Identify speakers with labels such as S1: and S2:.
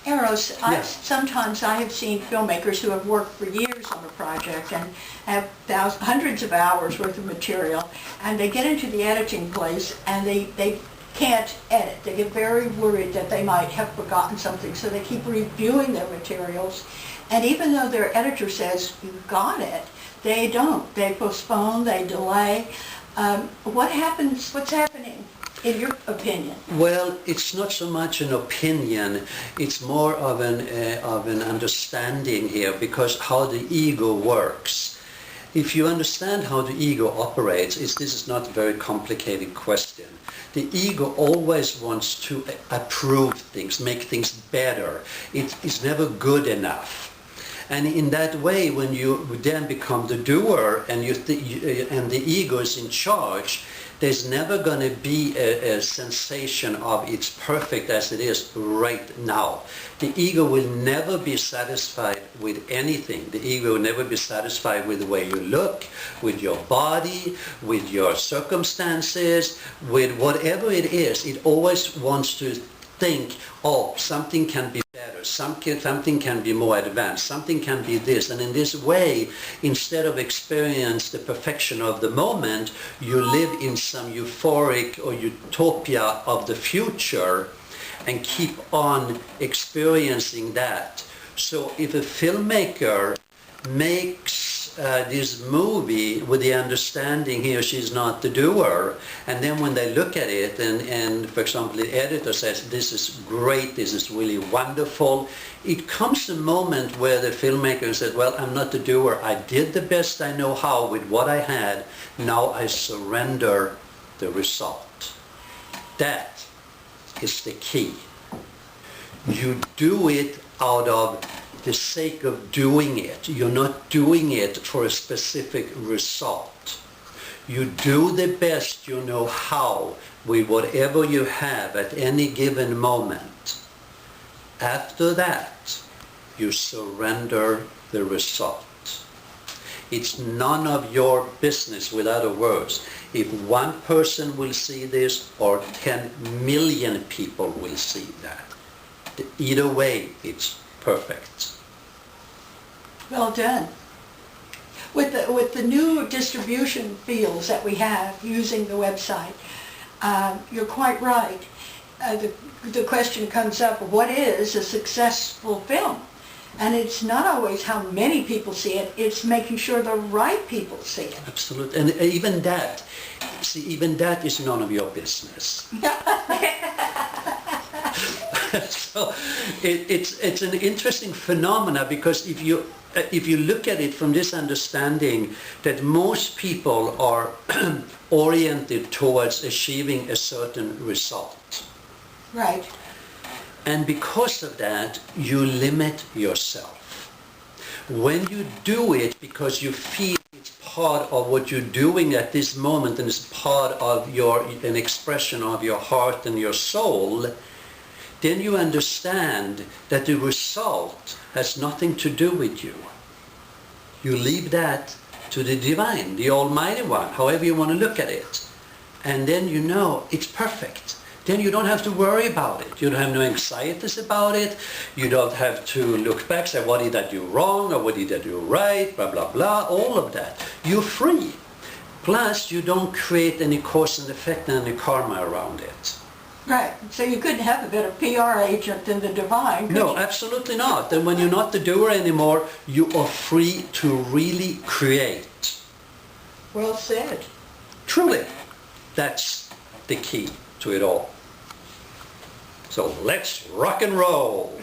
S1: Aros,
S2: Yes.
S1: sometimes I have seen filmmakers who have worked for years on a project and have hundreds of hours worth of material, and they get into the editing place and they can't edit. They get very worried that they might have forgotten something, so they keep reviewing their materials. And even though their editor says, you've got it, they don't. They postpone, they delay. What's happening, in your opinion?
S2: Well, it's not so much an opinion, it's more of an understanding here, because how the ego works. If you understand how the ego operates, this is not a very complicated question. The ego always wants to approve things, make things better. It's never good enough. And in that way, when you then become the doer and and the ego is in charge, there's never going to be a sensation of it's perfect as it is right now. The ego will never be satisfied with anything. The ego will never be satisfied with the way you look, with your body, with your circumstances, with whatever it is. It always wants to think, oh, something can be better, something can be more advanced, something can be this. And in this way, instead of experience the perfection of the moment, you live in some euphoric or utopia of the future and keep on experiencing that. So if a filmmaker makes this movie with the understanding he or she is not the doer, and then when they look at it and for example the editor says this is great, this is really wonderful, it comes a moment where the filmmaker says, well, I'm not the doer, I did the best I know how with what I had, now I surrender the result. That is the key. You do it out of the sake of doing it. You're not doing it for a specific result. You do the best you know how with whatever you have at any given moment. After that, you surrender the result. It's none of your business, with other words. If one person will see this or 10 million people will see that, either way it's perfect.
S1: Well done. With the new distribution fields that we have using the website, you're quite right. The question comes up, what is a successful film? And it's not always how many people see it, it's making sure the right people see it.
S2: Absolutely. And even that is none of your business. So it's an interesting phenomena, because if you look at it from this understanding that most people are oriented towards achieving a certain result.
S1: Right.
S2: And because of that, you limit yourself. When you do it because you feel it's part of what you're doing at this moment and it's part of an expression of your heart and your soul, then you understand that the result has nothing to do with you. You leave that to the divine, the Almighty One, however you want to look at it. And then you know it's perfect. Then you don't have to worry about it. You don't have no anxieties about it. You don't have to look back and say, what did I do wrong or what did I do right, blah, blah, blah, all of that. You're free. Plus, you don't create any cause and effect and any karma around it.
S1: Right. So you couldn't have a better PR agent than the divine, could
S2: No,
S1: you?
S2: absolutely not. And when you're not the doer anymore, you are free to really create.
S1: Well said.
S2: Truly, that's the key to it all. So let's rock and roll.